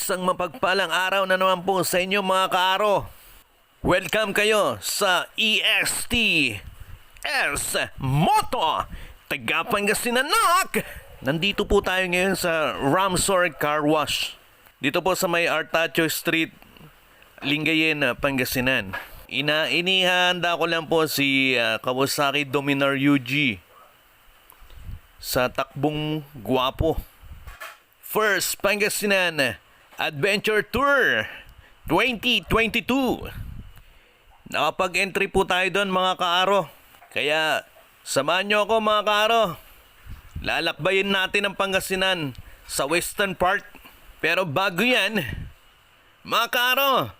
Isang mapagpalang araw na naman po sa inyo mga kaaro. Welcome kayo sa EST-S Moto taga Pangasinan. Nandito po tayo ngayon sa Ramsor Car Wash. Dito po sa may Artacho Street, Lingayen, Pangasinan. Inihanda ko lang po si Kawasaki Dominar UG sa takbong gwapo. First Pangasinan Adventure Tour 2022. Nakapag-entry po tayo doon mga kaaro. Kaya samahan nyo ako mga kaaro. Lalakbayin natin ang Pangasinan sa western part. Pero bago yan, mga kaaro,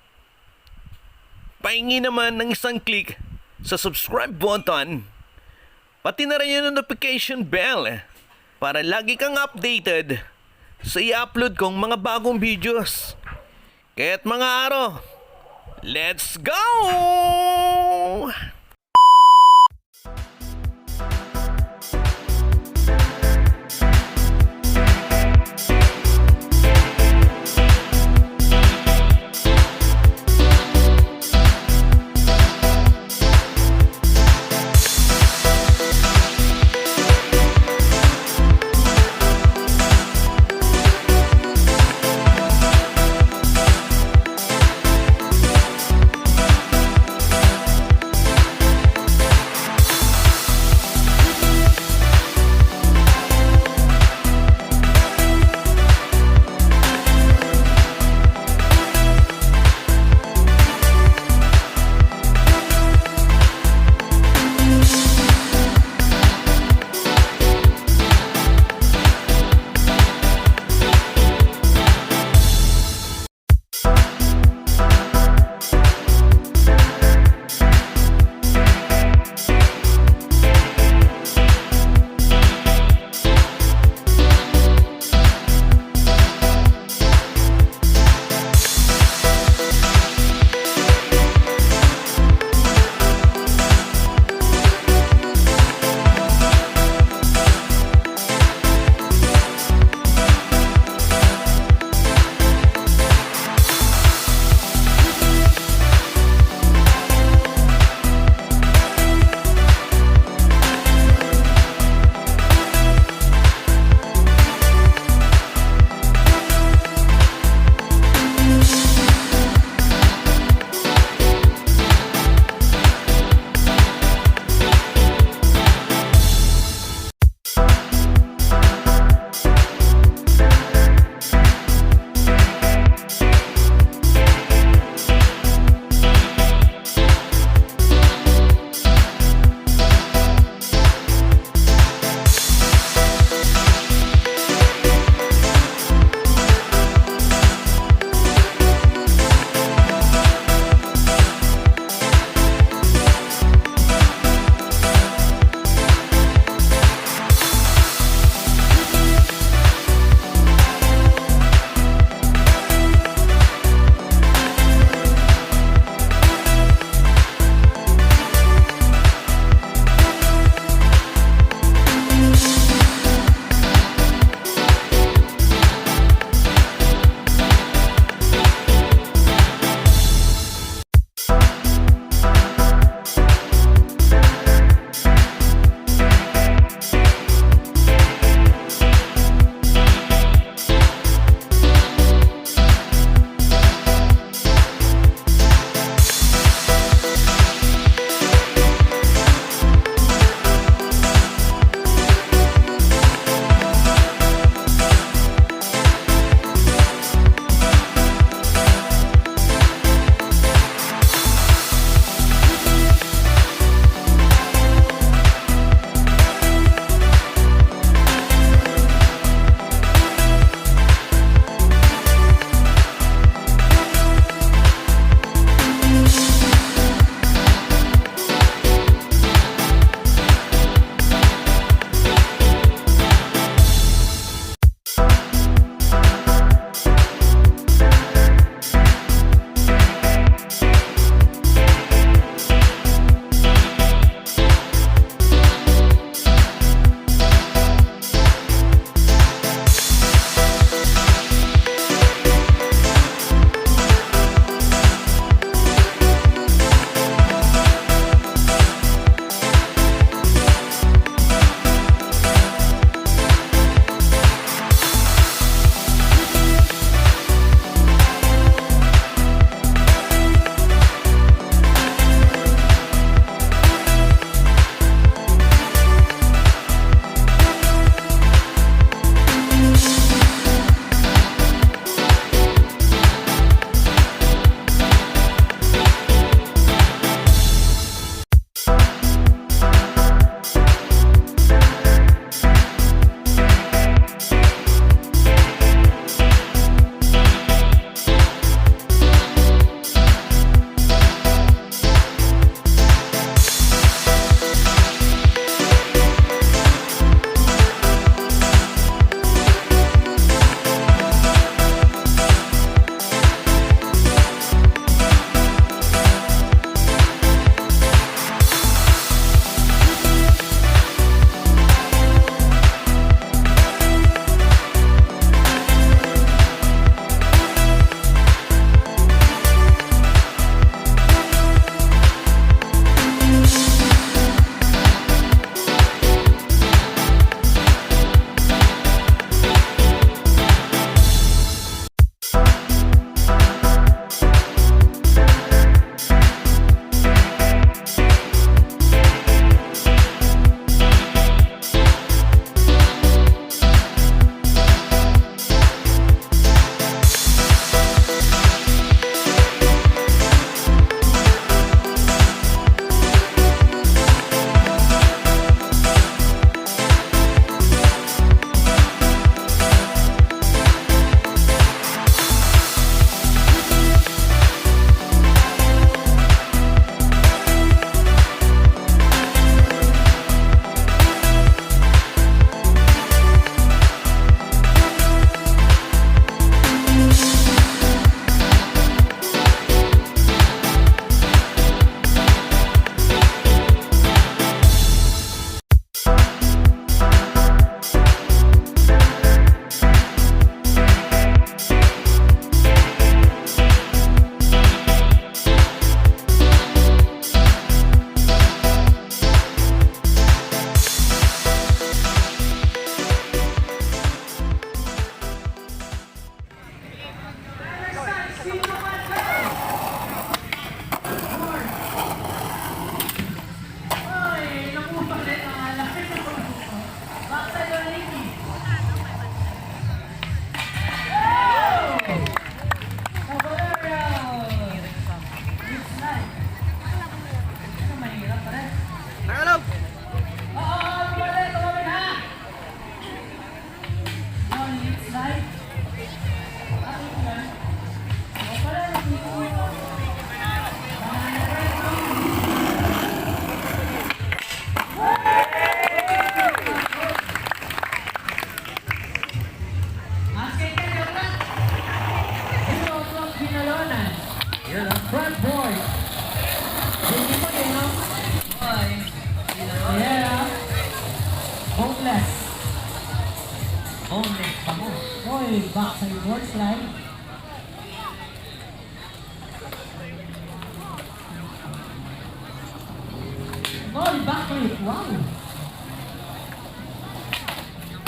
pahingi naman ng isang click sa subscribe button. Pati na rin yung notification bell para lagi kang updated sa i-upload kong mga bagong videos. Kaya't mga aro, let's go! You're the front boy. Hindi pa din, no? Yeah. Boneless. Boneless pa mo. Oy, back sa board slide. Oy, back flip. Wow.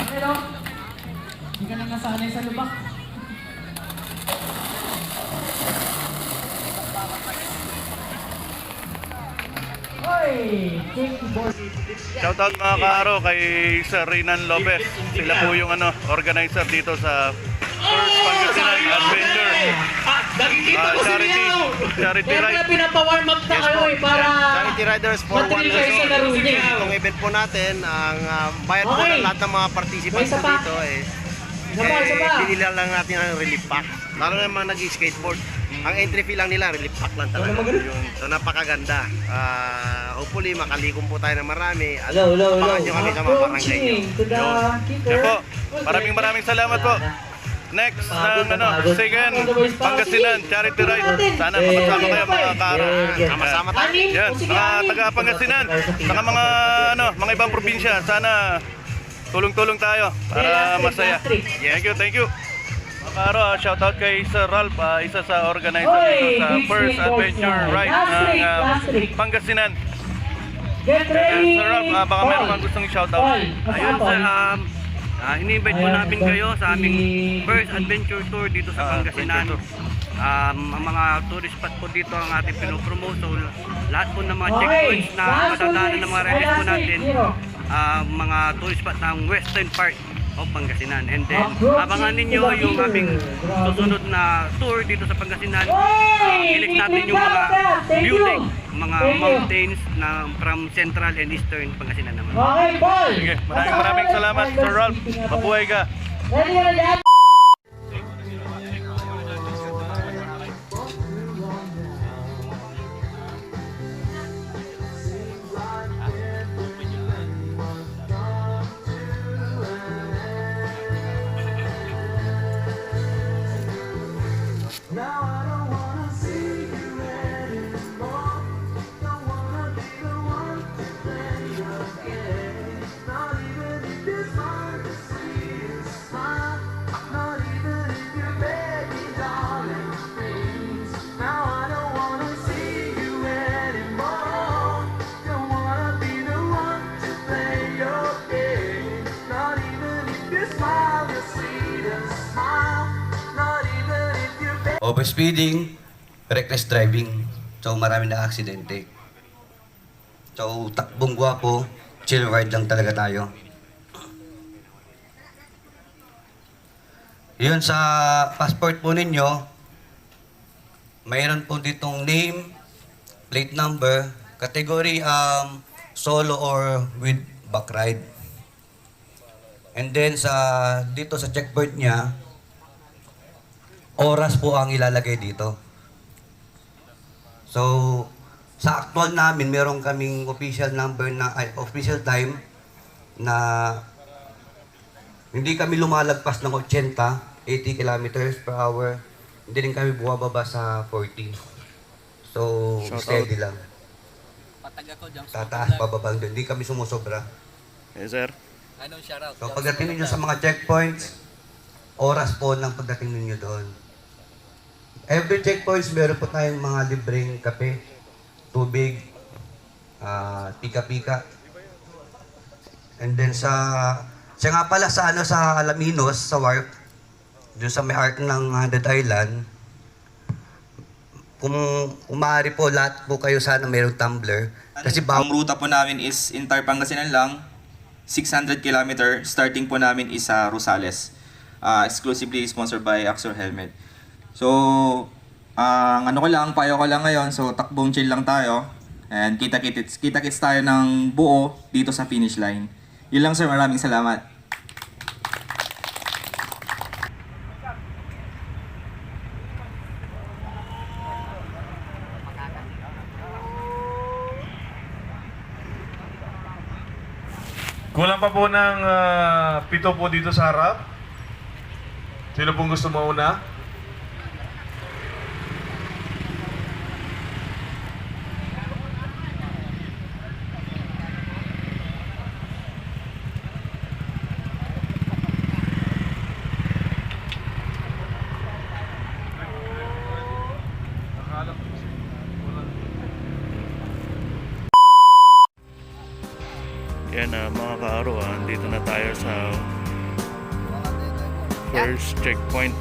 Pero, hindi ka na nasanay sa lubak. Oy, kickboard. Shoutout mga kaaro kay Sir Renan Lopez. Sila po yung organizer dito sa First Pangasinan Adventure. Charity Kaya ride. pala pinapawarm up na kayo eh, para Charity Riders for matril One kayo sa laro niya. Itong event po natin, ang bayad po Okay. ng lahat ng mga participants Isa po pa. dito Isa pa. binila lang natin ang relief pack. Lalo na yung mga nag-skateboard. Ang entry fee lang nila, relief pack lang talaga. So napakaganda. Hopefully makalikom po tayo ng marami. At abangan nyo kami sa mga barangay nyo. To the Yan po. Maraming salamat po. Next ng second Pangasinan Charity Ride. Sana makasama kayo mga kaaro. Sama tayo. Yan, mga taga Pangasinan, saka mga ibang probinsya, sana tulong-tulong tayo para masaya. Thank you. Mga kaaro, shoutout kay Sir Ralph, isa sa organizer dito sa First Adventure Ride ng Pangasinan. Get ready. Sir Ralph, baka meron kang gustong shoutout. Ayun sir, ini-invite po namin kayo sa aming First Adventure Tour dito sa Pangasinan. Ang mga tourist spot po dito ang ating pinopromote. So, lahat po ng mga checkpoints na matatanan ng mga riders po natin, mga tourist spot ng western part of Pangasinan. And then, abangan ninyo yung aming susunod na tour dito sa Pangasinan. Ilik natin yung mga view deck, mga mountains na from central and eastern Pangasinan naman. Okay, ball. Sige, maraming salamat Sir Ralph. Mabuhay ka. Ready na lahat. Overspeeding, reckless driving. So marami na aksidente. So takbong gwapo, chill ride lang talaga tayo. Yun sa passport po ninyo, mayroon po ditong name, plate number, category solo or with back ride. And then dito sa checkboard niya, oras po ang ilalagay dito. So, sa actual namin, meron kaming official number official time na hindi kami lumalagpas ng 80 kilometers per hour. Hindi rin kami bumababa sa 40. So, steady lang. Tataas, pababang doon. Hindi kami sumusobra. Yes, sir. So, pagdating ninyo sa mga checkpoints, oras po ng pagdating ninyo doon. Every checkpoints, meron po tayong mga libreng kape, tubig, pika-pika. And then siya nga pala sa Alaminos, sa Warp, doon sa may arc ng 100 Island, kung maaari po, lahat po kayo sana mayroong tumbler. Kasi Ang ruta po namin is entire Pangasinan lang, 600 km. Starting po namin is sa Rosales. Exclusively sponsored by Axor Helmet. So, ang payo ko lang ngayon, so takbong chill lang tayo. And kita-kits tayo ng buo dito sa finish line. Yun lang sir, maraming salamat. Kulang pa po ng 7 po dito sa harap. Sino pong gusto mauna? Yan mga kaaro, dito na tayo sa first checkpoint.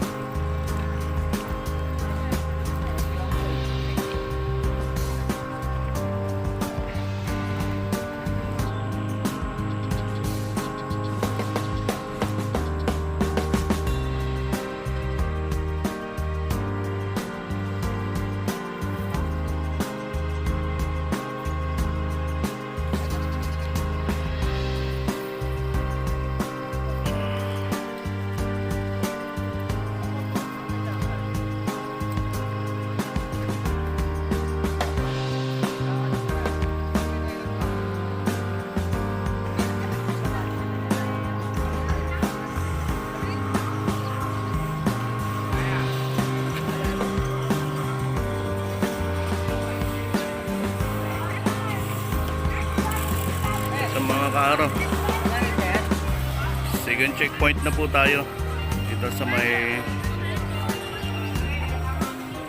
Sa mga kaaro, second checkpoint na po tayo dito sa may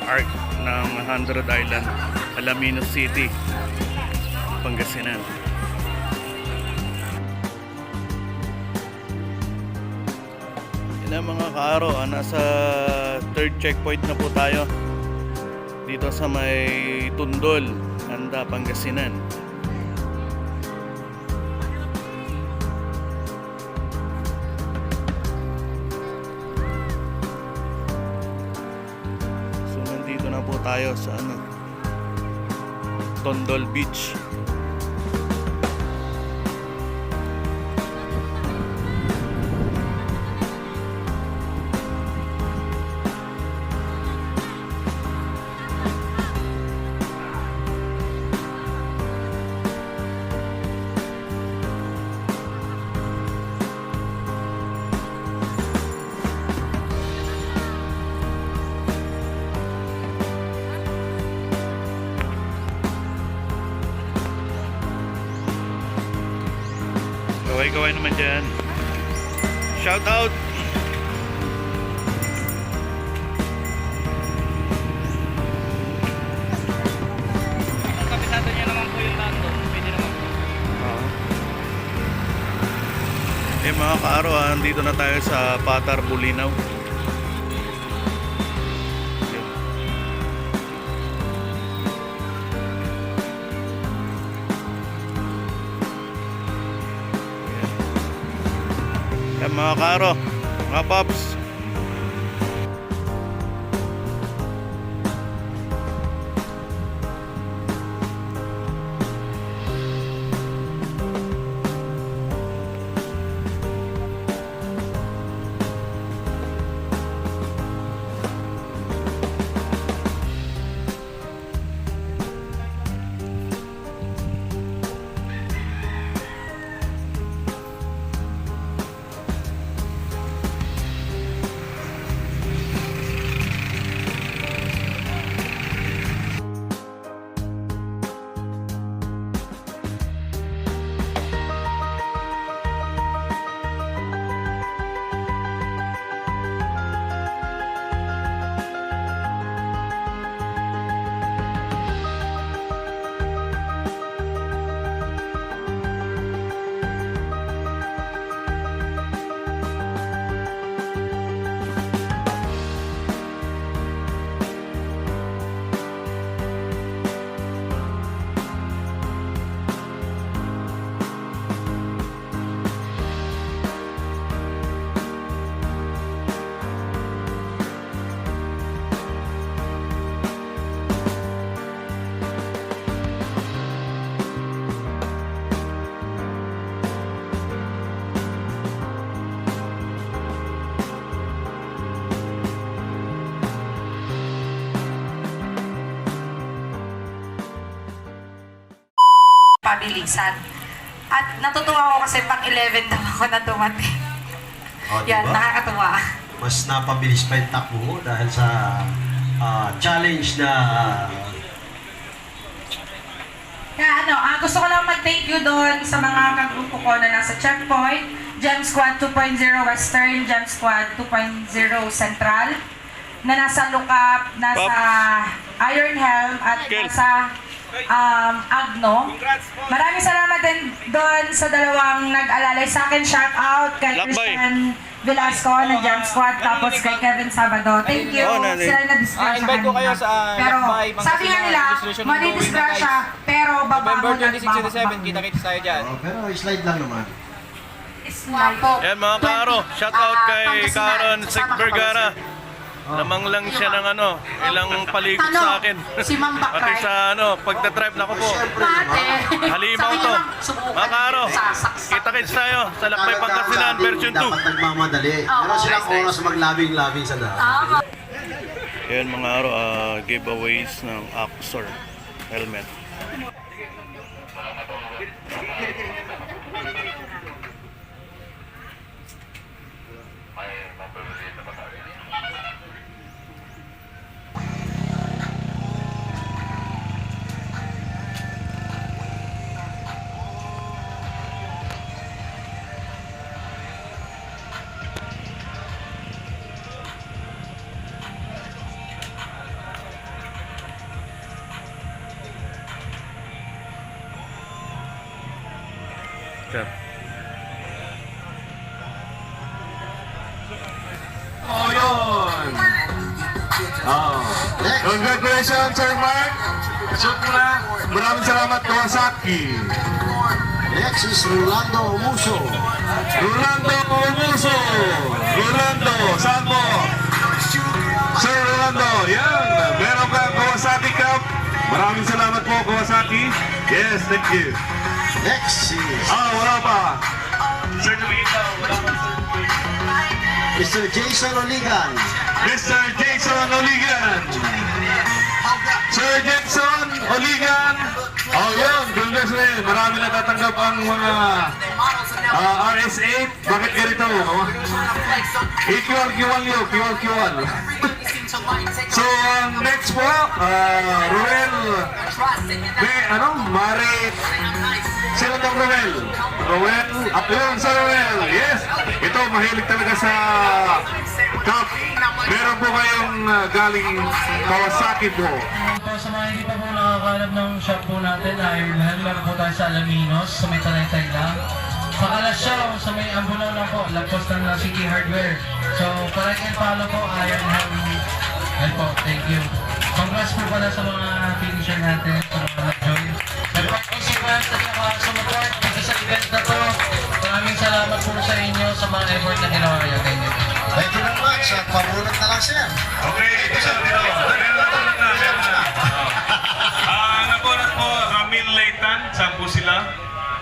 arc ng 100 Island, Alaminos City, Pangasinan. Yan ang mga kaaro, nasa third checkpoint na po tayo dito sa may Tundol, Anda, Pangasinan. So nandito na po tayo sa Tondol Beach. Kaway-kaway naman dyan. Shout out! Kapisado niya naman po yung daan doon. Pwede naman po. Mga kaaro, dito na tayo sa Patar, Bulinaw. Mga kaaro, mga pops, pabilisan. At natutuwa ako kasi pang 11 daw ako na dumating. O, Yan, diba? nakakatuwa. Mas napabilis pa yung takbo mo dahil sa challenge na Kaya gusto ko lang mag-thank you doon sa mga kagrupo ko na nasa checkpoint. Gem Squad 2.0 Western, Gem Squad 2.0 Central, na nasa Lookup, nasa Iron Helm, at Kel. nasa Agno. Maraming salamat din doon sa dalawang nag-alalay sa akin. Shout out kay Lakbay. Christian Velasco ng Jam Squad, tapos kay Kevin Sabado. Thank you. Oh, nani. Sila na-disgrasya invite ko kayo sa Pero Lakbay, sabi nga nila, Resolution madidisgrasya, pero November babangon at 26-27, kita-kita tayo dyan. Pero slide lang naman. Yan mga karo, shout out kay Karon Sek Vergara. Lamang lang siya ng ilang palikot sa akin. Si Ma'am Pati Bakray. sa pagdadrive na ko po. Halimaw to. Mga karo, kita-kits tayo sa Lakbay Pangasinan version 2. Dapat nagmamadali. Meron silang oras maglabing-labing sa daan. Yan mga karo, giveaways ng Axor helmet. Sir. Oh, yun! Oh. Congratulations, Sir Mark! Shoot mo na! Maraming salamat, Kawasaki! Next is Rolando Umuso. Rolando Umuso! Rolando, saan mo? Sir Rolando, yan! Meron ka Kawasaki Cup. Maraming salamat po, Kawasaki. Yes, thank you. Next is Wala pa. Certificate wala pa. Mr. Jason Oligan. Mr. Jason Oligan. Sir Jason Oligan. Oh, yun. Congratulations. Marami natatanggap ang mga RS8. Bakit ganito? Q1 yun. Q1. So, next po, Ruel. Mari. Sino tong Ruel? Ruel. Yun, sa Ruel. Yes. Ito, mahilig talaga sa cup. Meron po kayong galing Kawasaki po. Sa mga hindi pa po nakakalam ng shop po natin, Ironman, meron po tayo sa Alaminos, sa may Talaytay lang. Pakalasyaw, sa may Ambulan lang po, lagpos ng City Hardware. So, like and follow po, Ironman. Yan po, thank you. Congrats po pala sa mga finisher natin, sa mga nag-join. Nag-consequence at saka sumuport dito sa event na to. Maraming salamat po sa inyo sa mga effort na ginawa kayo. Thank you. Thank you very much. At pabunot na lang siya. Okay, isa dito. Meron na. Nakulat po, Ramil Leitan. Saan po sila?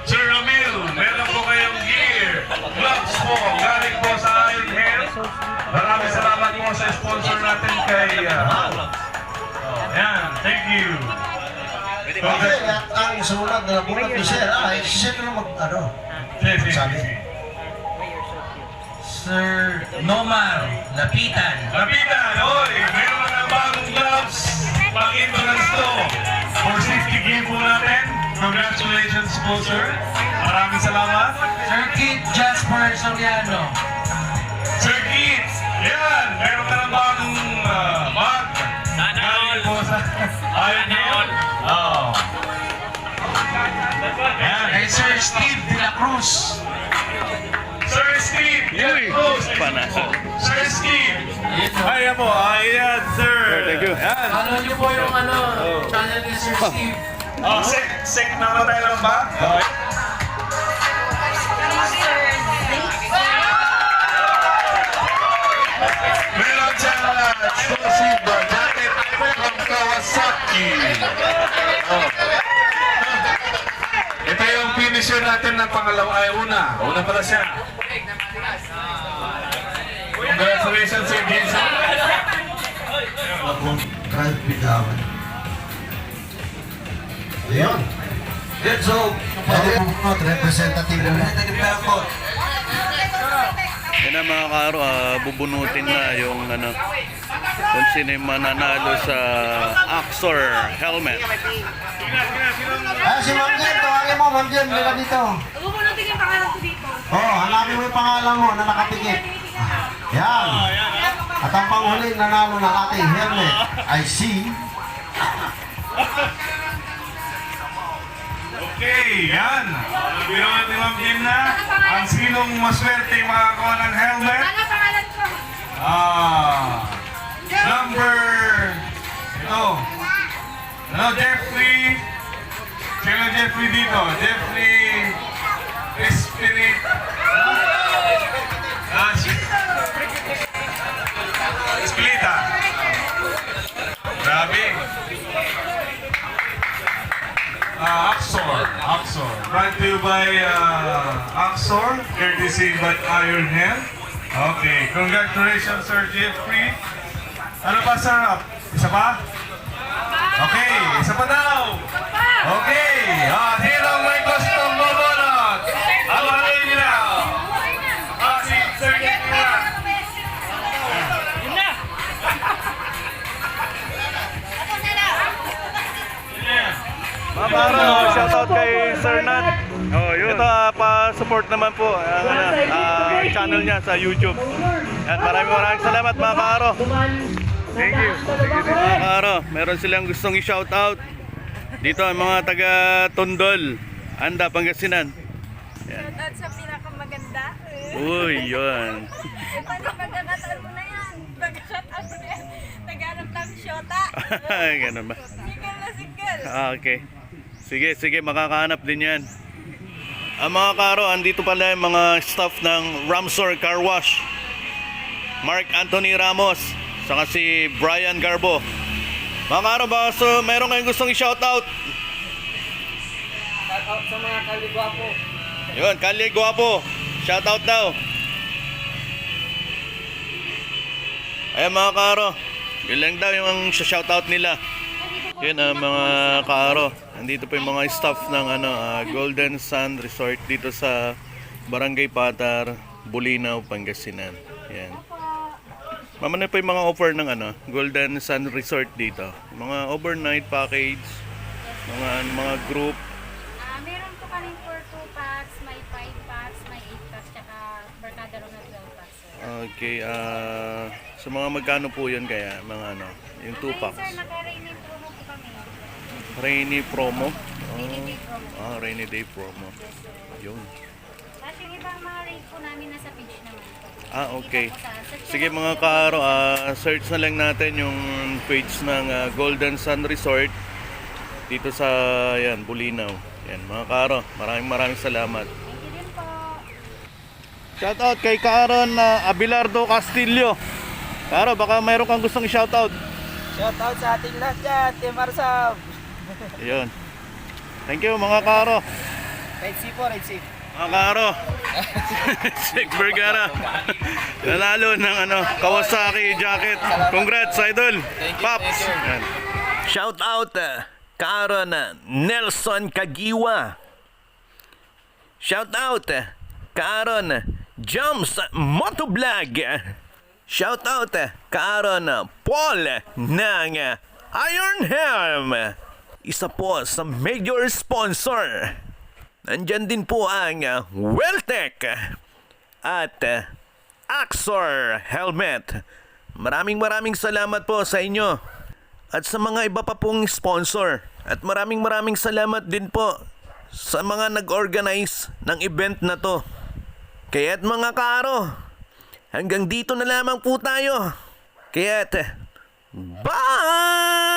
Sir Ramil, meron po kayong gear. Gloves po, galing po sa Iron Hair. Maraming salamat po sa sponsor natin kay yan, thank you. Okay, at ang sumunod na bunot ni Sir, siya na Sabi. Sir Nomar Lapitan. Lapitan, oy, meron na bagong gloves. Pang-endurance to. For safety game po natin. Congratulations po, sir. Maraming salamat. Sir Kit Jasper Soriano. Sir Keith, yan, meron ka ng bagong bag. Galing po sa Iron Hair. Oh. Yan. Kay Sir Steve De La Cruz. Sir Steve, Uy, yan, panasa. Sir Steve. Ayan po, ayan, sir. Thank you. Yan. Follow niyo po yung channel ni Sir Steve. Oh, sek naman tayo ng bag. Okay. Meron siyang exclusive jacket from Kawasaki. Oh. Ito yung finisher natin ng pangalawa ay una. Una pala siya. Congratulations, Sir Jason. Drive bitawan. Ayun. Good job. Representative mo. Yan na mga karo, bubunutin na yung kung sino yung mananalo sa Axor helmet. Si Ma'am Jem, tawagin mo, Ma'am Jem, lila dito. Bubunutin yung pangalan ko dito. Hanapin mo yung pangalan mo na nakapikit. Yan. At ang panghuling nanalo ng ating helmet ay si Okay, yan. Biro natin Ma'am Gina. Ang sinong maswerte makakakuha ng helmet? Ano pangalan ko? Number... Ito. Ano, Jeffrey? Sino Jeffrey dito? Jeffrey... Spirit... Spilita. Grabe. Axor. Brought to you by Axor, courtesy by Iron Hand. Okay, congratulations Sir Jeffrey. Ano pa sarap? Isa pa? Okay, isa pa daw. Okay, sinong may gustong bubunot? Awarin niyo na. Si Sir Jeffrey. Mga karo, shoutout kay Sir Nat. Ito, pa-support naman po ang channel niya sa YouTube. Yan, maraming salamat mga karo. Thank you. Mga karo, meron silang gustong i-shoutout. Dito ang mga taga Tondol, Anda, Pangasinan. Shoutout sa pinakamaganda. Uy, yun. Paano pagkakataon mo na yan? Pagkakataon mo na yan. Naghanap lang syota. Ganun ba? Single na single. Okay. Sige, makakahanap din yan. Ang mga karo, andito pala yung mga staff ng Ramsor Car Wash. Mark Anthony Ramos, saka si Brian Garbo. Mga karo, baka meron kayong gustong i-shoutout. Shoutout sa mga kaligwapo. Yun, Kali Guapo. Shoutout daw. Ayan mga karo, yun lang daw yung shoutout nila. Yun mga karo. Nandito pa yung mga staff ng Golden Sun Resort dito sa Barangay Patar, Bulinaw, Pangasinan. Yan. Mamana pa yung mga offer ng Golden Sun Resort dito. Mga overnight package, mga group. Meron po kami for 2 packs, may 5 packs, may 8 packs, tsaka Barkada na 12 packs. Okay, sa mga magkano po yun kaya? Mga yung 2 packs. Sir, naka-rainy promo po kami. Rainy promo? Rainy day promo. Rainy day promo. Yun. Tapos yung ibang mga rate po namin nasa page naman po. Okay. Dito po sa search Sige nyo mga lang po karo, search na lang natin yung page ng Golden Sun Resort dito sa Bulinaw. Yan mga karo, maraming salamat. Thank you din po. Shoutout kay Karen Abelardo Castillo. Karo, baka mayroon kang gustong shoutout. Shoutout sa ating lahat dyan, Team Arsab. Ayun. Thank you mga karo. Red Sea po, Red Sea. Mga karo. Sek Vergara. Nanalo ng Kawasaki jacket. Congrats idol. Pops. Yan. Shoutout Karen Nelson Kagiwa. Shoutout Karen Jumps Motovlog. Shoutout Karen Paul ng Iron Helm. Isa po sa major sponsor. Nandyan din po ang Welltech at Axor Helmet. Maraming salamat po sa inyo at sa mga iba pa pong sponsor. At maraming salamat din po sa mga nag-organize ng event na to. Kaya't mga karo, hanggang dito na lamang po tayo. Kaya't bye!